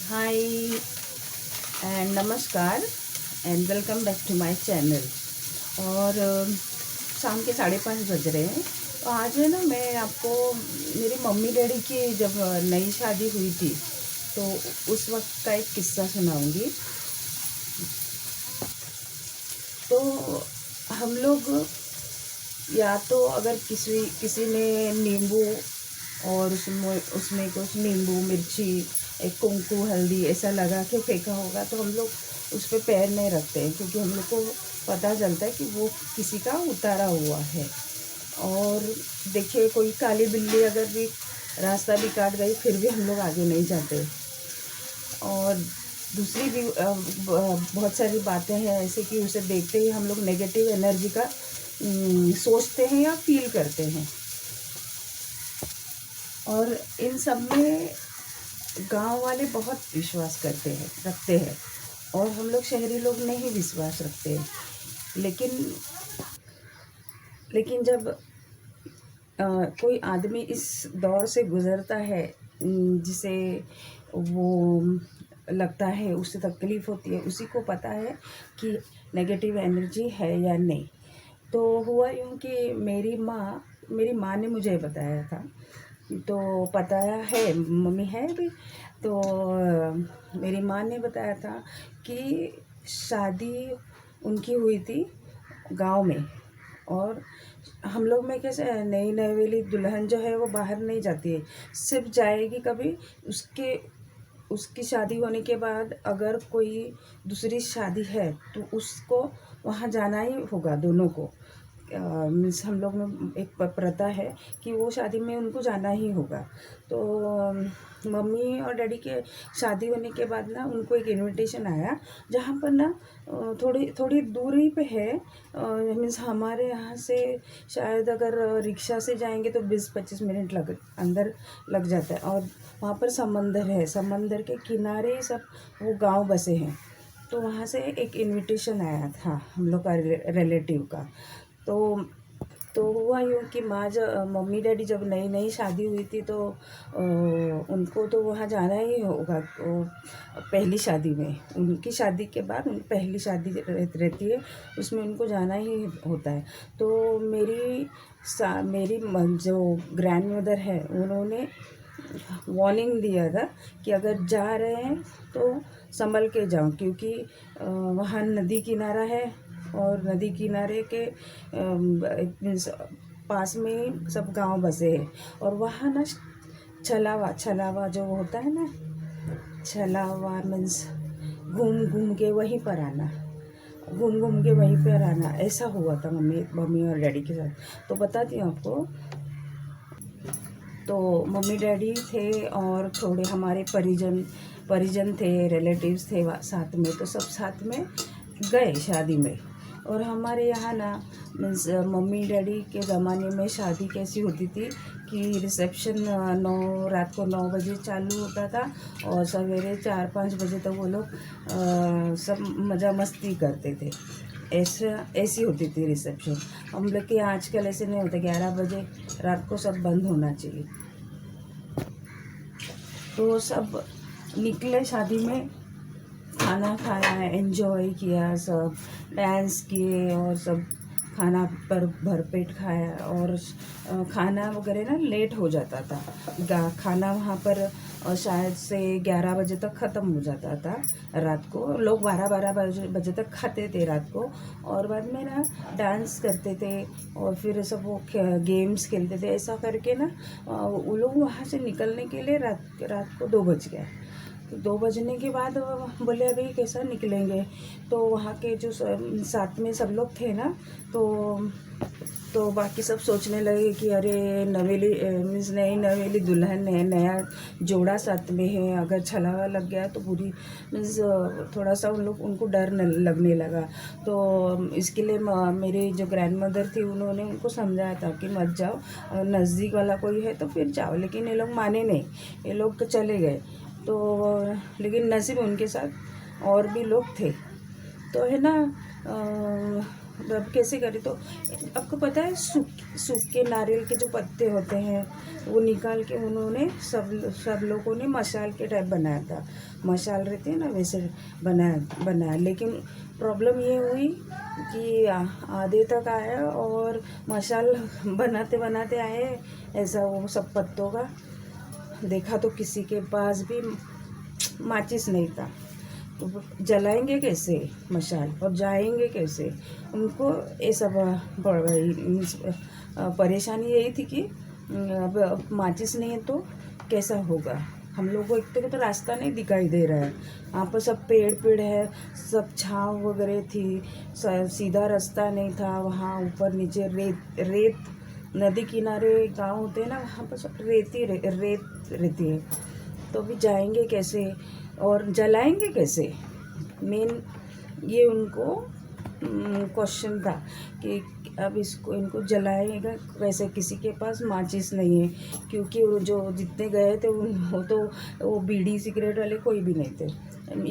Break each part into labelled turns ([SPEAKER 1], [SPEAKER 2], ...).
[SPEAKER 1] हाय and नमस्कार and welcome back to my channel. और शाम के 5:30 बज रहे हैं। तो आज है ना, मैं आपको मेरी मम्मी डैडी की जब नई शादी हुई थी तो उस वक्त का एक किस्सा सुनाऊंगी। तो हम लोग, या तो अगर किसी किसी ने नींबू और उसमें उसमें कुछ नींबू मिर्ची एक कुंकू हल्दी ऐसा लगा के फेंका होगा, तो हम लोग उस पर पैर नहीं रखते हैं, क्योंकि हम लोग को पता चलता है कि वो किसी का उतारा हुआ है। और देखिए, कोई काली बिल्ली अगर भी रास्ता भी काट गई फिर भी हम लोग आगे नहीं जाते। और दूसरी भी बहुत सारी बातें हैं ऐसे कि उसे देखते ही हम लोग नेगेटिव एनर्जी का सोचते हैं या फील करते हैं। और इन सब में गांव वाले बहुत विश्वास करते हैं, रखते हैं, और हम लोग शहरी लोग नहीं विश्वास रखते हैं। लेकिन लेकिन जब कोई आदमी इस दौर से गुज़रता है, जिसे वो लगता है, उसे तकलीफ़ होती है, उसी को पता है कि नेगेटिव एनर्जी है या नहीं। तो हुआ यूँ कि मेरी माँ ने मुझे बताया था। तो बताया है, मम्मी है भी। तो मेरी माँ ने बताया था कि शादी उनकी हुई थी गांव में। और हम लोग में कैसे, नई नवेली दुल्हन जो है वो बाहर नहीं जाती है, सिर्फ जाएगी कभी उसके उसकी शादी होने के बाद अगर कोई दूसरी शादी है तो उसको वहाँ जाना ही होगा दोनों को। मीन्स हम लोग में एक प्रथा है कि वो शादी में उनको जाना ही होगा। तो मम्मी और डैडी के शादी होने के बाद ना, उनको एक इनविटेशन आया, जहाँ पर ना थोड़ी थोड़ी दूरी पे है। मीन्स हमारे यहाँ से शायद अगर रिक्शा से जाएंगे तो 20-25 मिनट अंदर लग जाता है। और वहाँ पर समंदर है, समंदर के किनारे सब वो गांव बसे हैं। तो वहाँ से एक इनविटेशन आया था हम लोग का रिलेटिव का। तो हुआ यूँ कि मम्मी डैडी जब नई नई शादी हुई थी तो उनको तो वहाँ जाना ही होगा। पहली शादी में, उनकी शादी के बाद उनकी पहली शादी रहती है, उसमें उनको जाना ही होता है। तो मेरी जो ग्रैंड मदर है, उन्होंने वार्निंग दिया था कि अगर जा रहे हैं तो संभल के जाओ, क्योंकि वहाँ नदी किनारा है। और नदी किनारे के मीन्स पास में सब गांव बसे हैं। और वहाँ ना छलावा छलावा जो होता है ना, छलावा मीन्स घूम घूम के वहीं पर आना, घूम घूम के वहीं पर आना, ऐसा हुआ था मम्मी और डैडी के साथ। तो बताती हूँ आपको। तो मम्मी डैडी थे और थोड़े हमारे परिजन थे, रिलेटिव्स थे साथ में। तो सब साथ में गए शादी में। और हमारे यहाँ ना, मीन्स मम्मी डैडी के ज़माने में शादी कैसी होती थी कि रिसेप्शन रात को 9 बजे चालू होता था, और सवेरे 4-5 बजे तक वो लोग सब मज़ा मस्ती करते थे। ऐसी होती थी रिसेप्शन। हम लोग के आजकल ऐसे नहीं होता, 11 बजे रात को सब बंद होना चाहिए। तो सब निकले शादी में, खाना खाया, एंजॉय किया, सब डांस किए, और सब खाना पर भरपेट खाया। और खाना वगैरह ना लेट हो जाता था। खाना वहाँ पर शायद से 11 बजे तक ख़त्म हो जाता था रात को। लोग 12-12 बजे तक खाते थे रात को। और बाद में ना डांस करते थे, और फिर सब वो गेम्स खेलते थे। ऐसा करके ना वो लोग वहाँ से निकलने के लिए रात को 2 बज गए। तो 2 बजने के बाद बोले अभी कैसा निकलेंगे। तो वहाँ के जो साथ में सब लोग थे ना, तो बाकी सब सोचने लगे कि अरे नवेली मीन्स नई नवेली दुल्हन है, नया जोड़ा साथ में है, अगर छलावा लग गया तो पूरी मीन्स थोड़ा सा उनको डर लगने लगा। तो इसके लिए मेरी जो ग्रैंड मदर थी, उन्होंने उनको समझाया था कि मत जाओ, नज़दीक वाला कोई है तो फिर जाओ। लेकिन ये लोग माने नहीं, ये लोग तो चले गए। तो लेकिन नसीब उनके साथ और भी लोग थे। तो है ना, अब कैसे करें, तो आपको पता है सूखे नारियल के जो पत्ते होते हैं वो निकाल के उन्होंने सब लोगों ने मशाल के टाइप बनाया था। मशाल रहती है ना, वैसे बनाया। लेकिन प्रॉब्लम ये हुई कि आधे तक आया और मशाल बनाते बनाते आए ऐसा वो सब पत्तों का देखा तो किसी के पास भी माचिस नहीं था। तो जलाएंगे कैसे मशाल और जाएंगे कैसे, उनको ये सब परेशानी यही थी कि अब माचिस नहीं है तो कैसा होगा। हम लोग को एक तो रास्ता नहीं दिखाई दे रहा है, वहाँ पर सब पेड़ है, सब छाँव वगैरह थी, सीधा रास्ता नहीं था। वहाँ ऊपर नीचे रेत नदी किनारे गांव होते हैं ना, वहाँ पर सब रेत रहती है। तो भी जाएंगे कैसे और जलाएंगे कैसे, मेन ये उनको क्वेश्चन था कि अब इनको जलाएगा वैसे। किसी के पास माचिस नहीं है, क्योंकि वो जो जितने गए थे वो तो वो बीड़ी सिगरेट वाले कोई भी नहीं थे।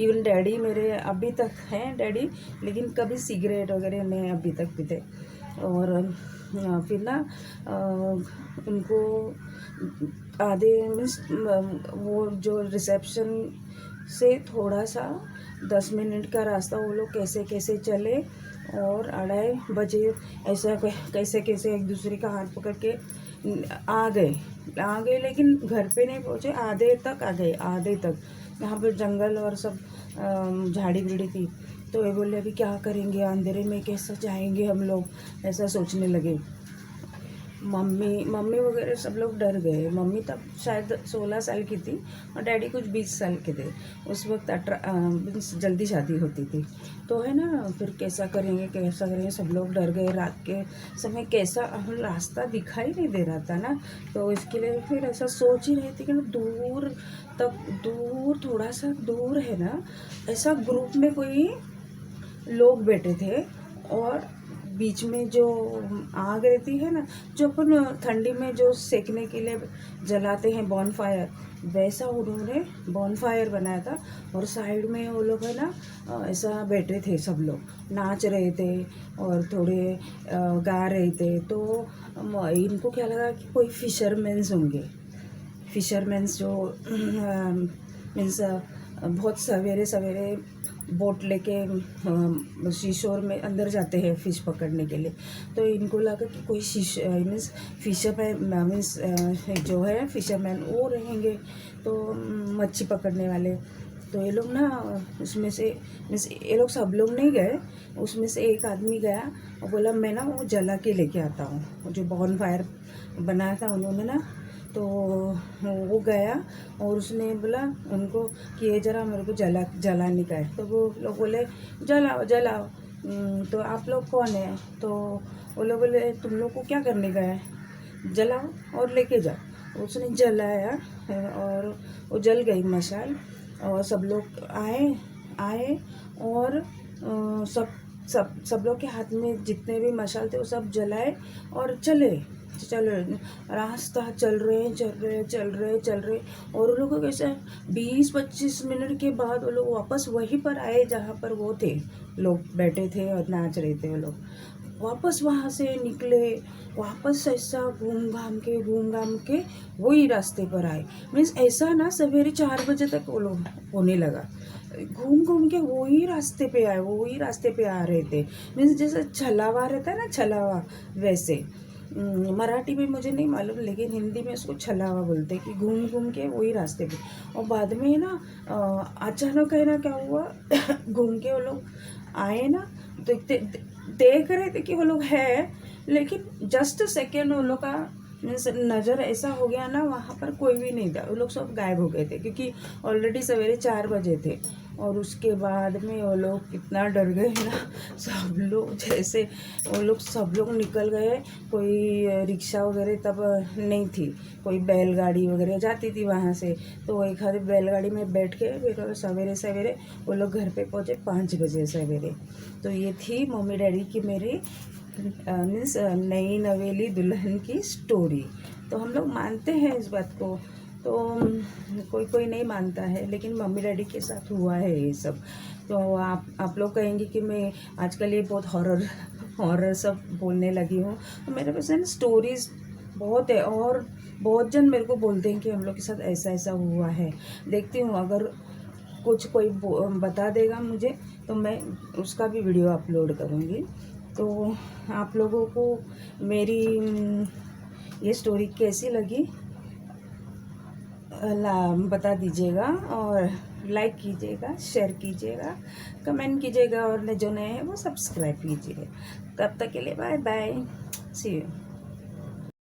[SPEAKER 1] इवन डैडी मेरे अभी तक हैं डैडी, लेकिन कभी सिगरेट वगैरह नहीं अभी तक पीते। और फिर ना उनको आधे मीन्स वो जो रिसेप्शन से थोड़ा सा 10 मिनट का रास्ता वो लोग कैसे कैसे चले और 2:30 बजे ऐसा कैसे कैसे एक दूसरे का हाथ पकड़ के आ गए। लेकिन घर पे नहीं पहुँचे, आधे तक आ गए, आधे तक। यहाँ पर जंगल और सब झाड़ी बिड़ी थी। तो ये बोले अभी क्या करेंगे, अंधेरे में कैसे जाएंगे हम लोग, ऐसा सोचने लगे। मम्मी वगैरह सब लोग डर गए। मम्मी तब शायद 16 साल की थी और डैडी कुछ 20 साल के थे। उस वक्त जल्दी शादी होती थी। तो है ना, फिर कैसा करेंगे, सब लोग डर गए। रात के समय कैसा रास्ता दिखाई नहीं दे रहा था ना, तो इसके लिए फिर ऐसा सोच ही रही थी कि दूर थोड़ा सा दूर है ना, ऐसा ग्रुप में कोई लोग बैठे थे और बीच में जो आग रहती है ना, जो अपन ठंडी में जो सेकने के लिए जलाते हैं बॉनफायर, वैसा उन्होंने बॉनफायर बनाया था। और साइड में वो लोग है ना ऐसा बैठे थे, सब लोग नाच रहे थे और थोड़े गा रहे थे। तो इनको क्या लगा कि कोई फिशरमैन्स होंगे, फिशरमैन्स जो मीन्स बहुत सवेरे सवेरे बोट लेके शीशोर में अंदर जाते हैं फ़िश पकड़ने के लिए। तो इनको लगा कि कोई मीन्स मीन्स जो है फिशरमैन वो रहेंगे, तो मच्छी पकड़ने वाले। तो ये लोग ना उसमें से मीन्स ये लोग सब लोग नहीं गए, उसमें से एक आदमी गया और बोला मैं ना वो जला के लेके आता हूँ। जो बॉनफायर बनाया था उन्होंने ना, तो वो गया और उसने बोला उनको कि ये ज़रा मेरे को जलाने का है। तो वो लोग बोले जलाओ। तो आप लोग कौन है? तो वो लोग बोले तुम लोग को क्या करने का है, जलाओ और लेके जाओ। उसने जलाया और वो जल गई मशाल। और सब लोग आए और सब लोग के हाथ में जितने भी मशाल थे वो सब जलाए और चल रास्ता चल रहे। और उन लोगों को कैसे 20-25 मिनट के बाद वो लोग वापस वहीं पर आए जहाँ पर वो थे, लोग बैठे थे और नाच रहे थे। वो लोग वापस वहाँ से निकले, वापस ऐसा घूम घाम के वही रास्ते पर आए। मीन्स ऐसा ना सवेरे 4 बजे तक वो लोग होने लगा, घूम के वही रास्ते पे आ रहे थे। मीन्स जैसे छलावा रहता है ना, छलावा वैसे। मराठी में मुझे नहीं मालूम, लेकिन हिंदी में उसको छलावा बोलते हैं कि घूम के वही रास्ते पे। और बाद में ना अचानक है ना क्या हुआ घूम के वो लोग आए ना, तो देख रहे थे कि वो लोग है, लेकिन जस्ट सेकेंड वो लोग का मीन्स नज़र ऐसा हो गया ना, वहाँ पर कोई भी नहीं था, वो लोग सब गायब हो गए थे, क्योंकि ऑलरेडी सवेरे 4 बजे थे। और उसके बाद में वो लोग कितना डर गए ना, सब लोग जैसे वो लोग सब लोग निकल गए। कोई रिक्शा वगैरह तब नहीं थी, कोई बैलगाड़ी वगैरह जाती थी वहाँ से, तो एक आधी बैलगाड़ी में बैठ के फिर सवेरे सवेरे वो लोग घर पे पहुँचे 5 बजे सवेरे। तो ये थी मम्मी डैडी की मेरी मीन्स नई नवेली दुल्हन की स्टोरी। तो हम लोग मानते हैं इस बात को, तो कोई नहीं मानता है, लेकिन मम्मी डैडी के साथ हुआ है ये सब। तो आप लोग कहेंगे कि मैं आजकल ये बहुत हॉरर हॉरर सब बोलने लगी हूँ। तो मेरे पास है ना स्टोरीज़ बहुत है, और बहुत जन मेरे को बोलते हैं कि हम लोग के साथ ऐसा ऐसा हुआ है। देखती हूँ अगर कुछ कोई बता देगा मुझे तो मैं उसका भी वीडियो अपलोड करूँगी। तो आप लोगों को मेरी ये स्टोरी कैसी लगी बता दीजिएगा, और लाइक कीजिएगा, शेयर कीजिएगा, कमेंट कीजिएगा, और जो नए हैं वो सब्सक्राइब कीजिए। तब तक के लिए बाय बाय, सी यू।